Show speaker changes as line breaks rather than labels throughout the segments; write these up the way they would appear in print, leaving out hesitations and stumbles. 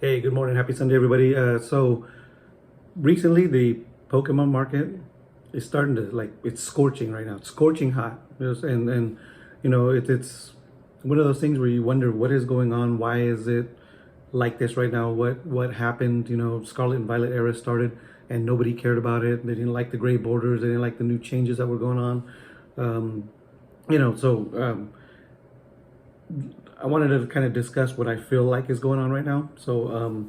Hey, good morning. Happy Sunday, everybody. So recently, the Pokemon market is starting to it's scorching right now. It's scorching hot. And it's one of those things where you wonder what is going on. Why is it like this right now? What happened? Scarlet and Violet era started, and nobody cared about it. They didn't like the gray borders. They didn't like the new changes that were going on. Um, I wanted to kind of discuss what I feel like is going on right now. Scarlet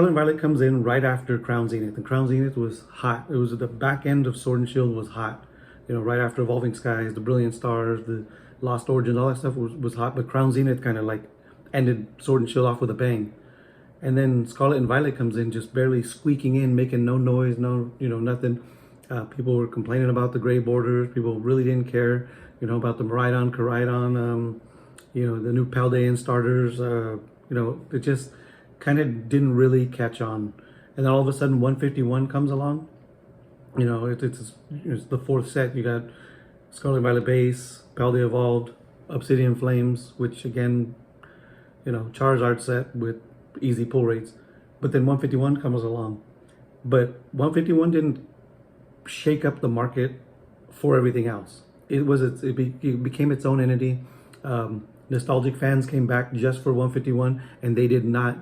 and Violet comes in right after Crown Zenith, and Crown Zenith was hot. It was the back end of Sword and Shield was hot. Right after Evolving Skies, the Brilliant Stars, the Lost Origins, all that stuff was hot. But Crown Zenith kind of ended Sword and Shield off with a bang. And then Scarlet and Violet comes in, just barely squeaking in, making no noise, no, nothing. People were complaining about the gray borders. People really didn't care, about the Maridon, Koraidon, the new Paldean starters. It just kind of didn't really catch on. And then all of a sudden, 151 comes along. It's the fourth set. You got Scarlet and Violet base, Paldea Evolved, Obsidian Flames, which again, Charizard set with easy pull rates. But then 151 comes along. But 151 didn't shake up the market for everything else. It became its own entity. Nostalgic fans came back just for 151, and they did not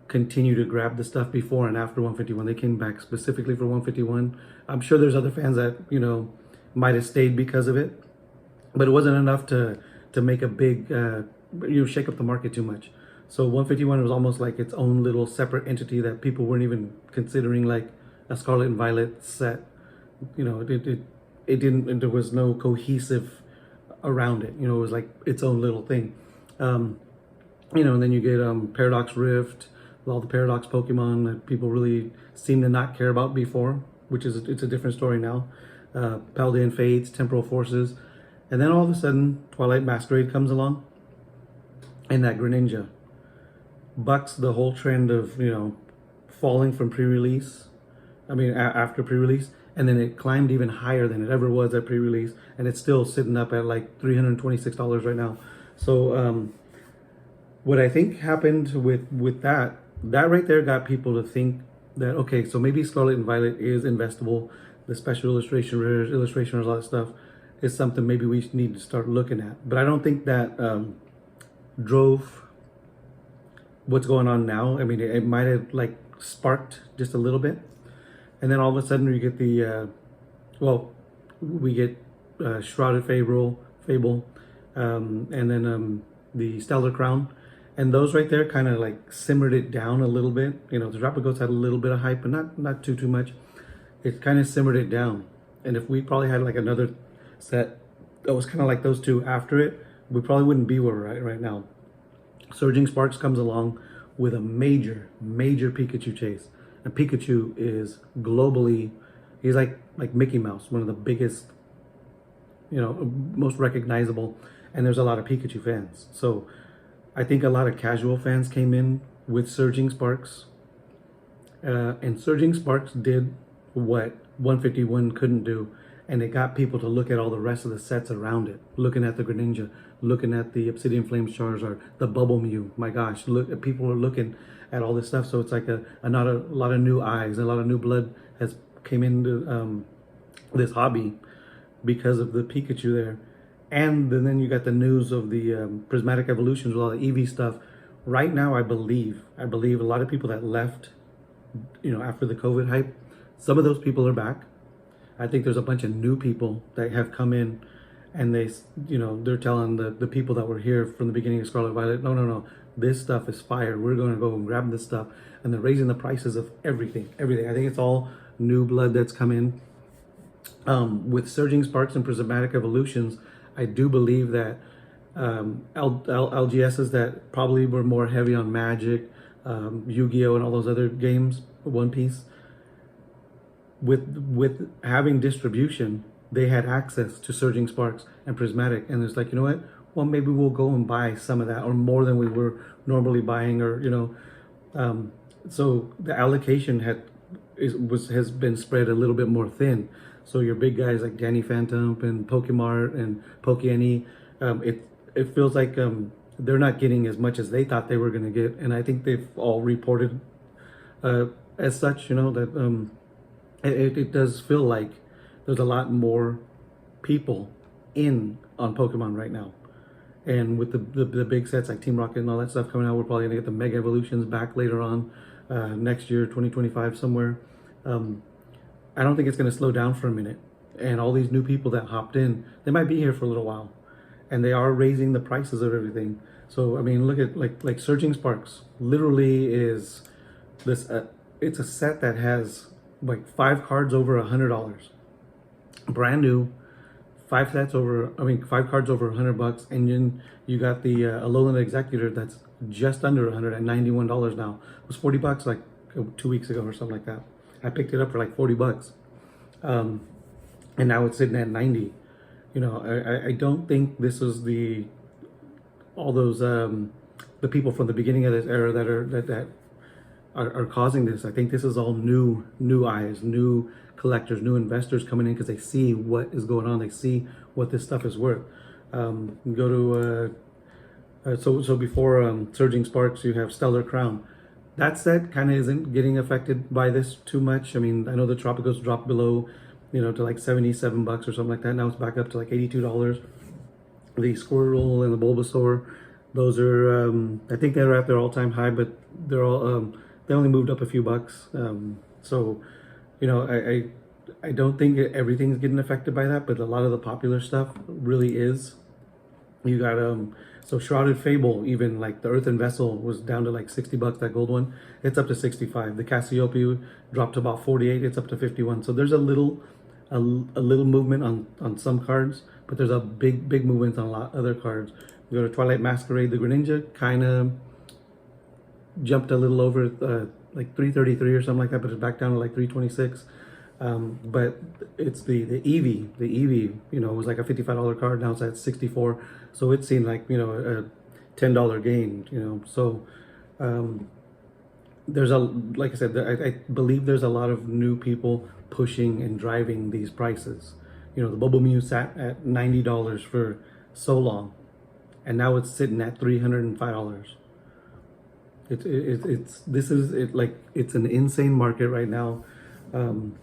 continue to grab the stuff before and after 151. They came back specifically for 151. I'm sure there's other fans that might have stayed because of it, but it wasn't enough to make a big shake up the market too much. So 151 was almost like its own little separate entity that people weren't even considering like a Scarlet and Violet set. It didn't, and there was no cohesive around it. It was like its own little thing. And then you get Paradox Rift, all the Paradox Pokemon that people really seem to not care about before, which is it's a different story now. Paldean Fates, Temporal Forces, and then all of a sudden Twilight Masquerade comes along, and that Greninja bucks the whole trend of falling from pre-release. After pre-release, and then it climbed even higher than it ever was at pre-release, and it's still sitting up at like $326 right now. So what I think happened with that right there got people to think that, okay, so maybe Scarlet and Violet is investable. The special illustration rares, all that stuff is something maybe we need to start looking at. But I don't think that drove what's going on now. It might have sparked just a little bit. And then all of a sudden we get Shrouded Fable, and then the Stellar Crown. And those right there kind of simmered it down a little bit. The Rapagoats had a little bit of hype, but not too much. It kind of simmered it down. And if we probably had another set that was kind of like those two after it, we probably wouldn't be where we're at right now. Surging Sparks comes along with a major Pikachu chase. And Pikachu is globally, he's like Mickey Mouse, one of the biggest, most recognizable. And there's a lot of Pikachu fans. So I think a lot of casual fans came in with Surging Sparks. And Surging Sparks did what 151 couldn't do. And it got people to look at all the rest of the sets around it. Looking at the Greninja, looking at the Obsidian Flames Charizard, the Bubble Mew. My gosh, people are looking at all this stuff. So it's like a lot of new eyes, a lot of new blood has came into this hobby because of the Pikachu there. And then you got the news of the Prismatic Evolutions with all the EV stuff. Right now, I believe a lot of people that left, after the COVID hype, some of those people are back. I think there's a bunch of new people that have come in, and they're telling the people that were here from the beginning of Scarlet Violet, no, this stuff is fire. We're going to go and grab this stuff. And they're raising the prices of everything. I think it's all new blood that's come in. With Surging Sparks and Prismatic Evolutions, I do believe that LGSs that probably were more heavy on Magic, Yu-Gi-Oh, and all those other games, One Piece, with having distribution, they had access to Surging Sparks and Prismatic, and it's you know what? Well, maybe we'll go and buy some of that, or more than we were normally buying, or so the allocation has been spread a little bit more thin. So your big guys like Danny Phantom and Pokemart and Pokene, it feels like they're not getting as much as they thought they were going to get, and I think they've all reported as such. You know that it does feel like there's a lot more people in on Pokemon right now. And with the big sets like Team Rocket and all that stuff coming out, we're probably gonna get the Mega Evolutions back later on next year, 2025 somewhere. I don't think it's gonna slow down for a minute. And all these new people that hopped in, they might be here for a little while, and they are raising the prices of everything. So I mean, look at like Surging Sparks. Literally is this. It's a set that has like 5 cards over $100, brand new. 5 sets over, I mean, 5 cards over $100, and then you got the Alolan Executor that's just under $191 now. It was $40 like 2 weeks ago or something like that. I picked it up for like $40, and now it's sitting at 90. You know, I don't think this is all those the people from the beginning of this era that are causing this. I think this is all new eyes, new collectors, new investors coming in because they see what is going on. They see what this stuff is worth. Go to so before Surging Sparks, you have Stellar Crown. That set kind of isn't getting affected by this too much. I mean, I know the Tropicals dropped below, you know, to like $77 or something like that. Now it's back up to like $82. The Squirtle and the Bulbasaur, those are I think they're at their all-time high, but they're all they only moved up a few bucks. So, you know, I don't think everything's getting affected by that, but a lot of the popular stuff really is. You got so Shrouded Fable, even like the Earthen Vessel was down to like $60, that gold one. It's up to 65. The Cassiope dropped to about 48. It's up to 51. So there's a little movement on some cards, but there's a big movement on a lot of other cards. You go to Twilight Masquerade, the Greninja kind of jumped a little over like 333 or something like that, but it's back down to like 326. But it's the Eevee, you know, it was like a $55 card. Now it's at 64. So it's seen like, you know, a $10 gain, you know. So there's like I said, I believe there's a lot of new people pushing and driving these prices. You know, the Bubble Mew sat at $90 for so long, and now it's sitting at $305. It's an insane market right now. You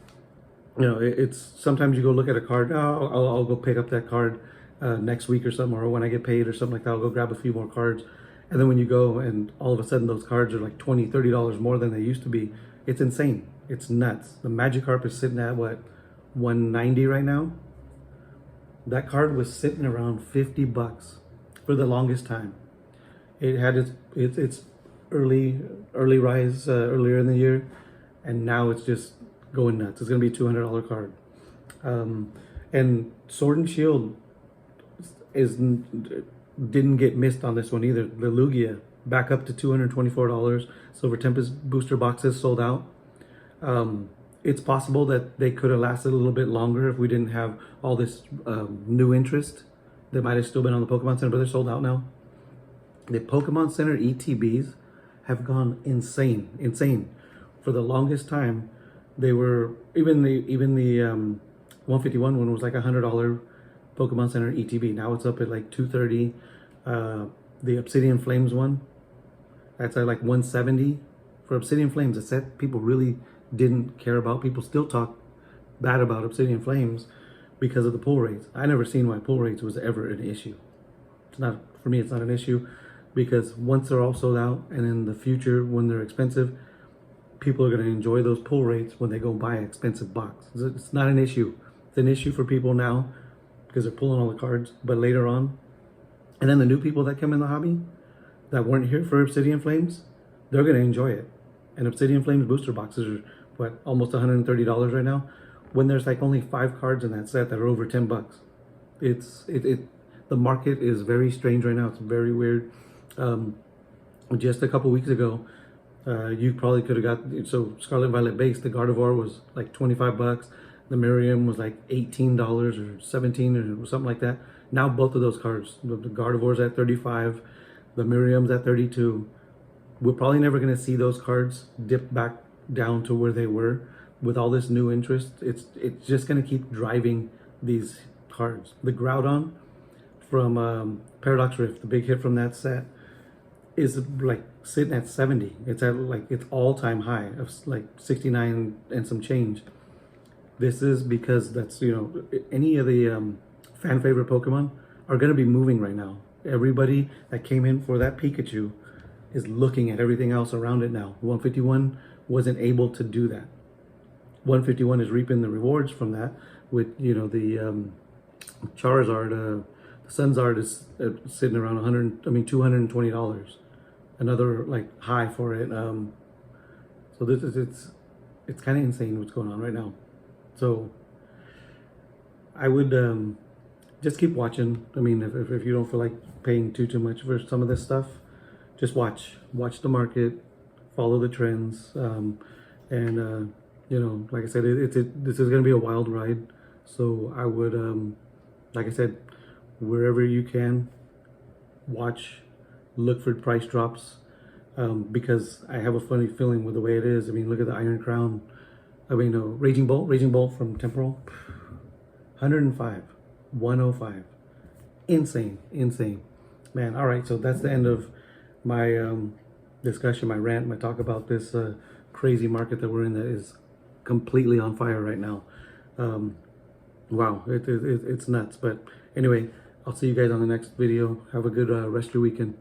know, it's sometimes you go look at a card. Oh, I'll go pick up that card next week or something, or when I get paid or something like that, I'll go grab a few more cards. And then when you go and all of a sudden those cards are like $20, $30 more than they used to be, it's insane. It's nuts. The Magikarp is sitting at what, 190 right now? That card was sitting around $50 for the longest time. It had its early rise earlier in the year, and now it's just going nuts. It's gonna be a $200 card. And Sword and Shield didn't get missed on this one either. The Lugia back up to $224. Silver Tempest booster boxes sold out. It's possible that they could have lasted a little bit longer if we didn't have all this new interest. They might have still been on the Pokemon Center, but they're sold out now. The Pokemon Center ETBs have gone insane. For the longest time, they were even the 151 one was like $100 Pokemon Center ETB. Now it's up at like $230. The Obsidian Flames one, that's at like $170 for Obsidian Flames. A set people really didn't care about. People still talk bad about Obsidian Flames because of the pull rates. I never seen why pull rates was ever an issue. It's not, for me, it's not an issue, because once they're all sold out, and in the future when they're expensive, people are going to enjoy those pull rates when they go buy an expensive box. It's not an issue. It's an issue for people now because they're pulling all the cards, but later on, and then the new people that come in the hobby that weren't here for Obsidian Flames, they're going to enjoy it. And Obsidian Flames booster boxes are what, almost $130 right now, when there's like only 5 cards in that set that are over $10. The market is very strange right now. It's very weird. Just a couple weeks ago, you probably could have got, so Scarlet Violet base, the Gardevoir was like $25. The Miriam was like $18 or $17 or something like that. Now both of those cards, the Gardevoir's at $35, the Miriam's at $32. We're probably never going to see those cards dip back down to where they were. With all this new interest, it's just going to keep driving these cards. The Groudon, from Paradox Rift, the big hit from that set, is like sitting at 70. It's at like its all-time high of like 69 and some change. This is because that's, you know, any of the fan favorite Pokemon are going to be moving right now. Everybody that came in for that Pikachu is looking at everything else around it now. 151 wasn't able to do that. 151 is reaping the rewards from that with, you know, the Charizard, the Sunzard is sitting around $220. Another like high for it. So this is it's kind of insane what's going on right now. So I would just keep watching. I mean, if you don't feel like paying too much for some of this stuff, just watch the market, follow the trends, and you know, like I said, this is going to be a wild ride. So I would, like I said, wherever you can, watch, look for price drops, because I have a funny feeling with the way it is. I mean, look at the Iron Crown. I mean, no, Raging Bolt from Temporal, 105, 105, insane, man. All right, so that's the end of my discussion, my rant, my talk about this crazy market that we're in that is completely on fire right now. Wow, it's nuts. But anyway, I'll see you guys on the next video. Have a good rest of your weekend.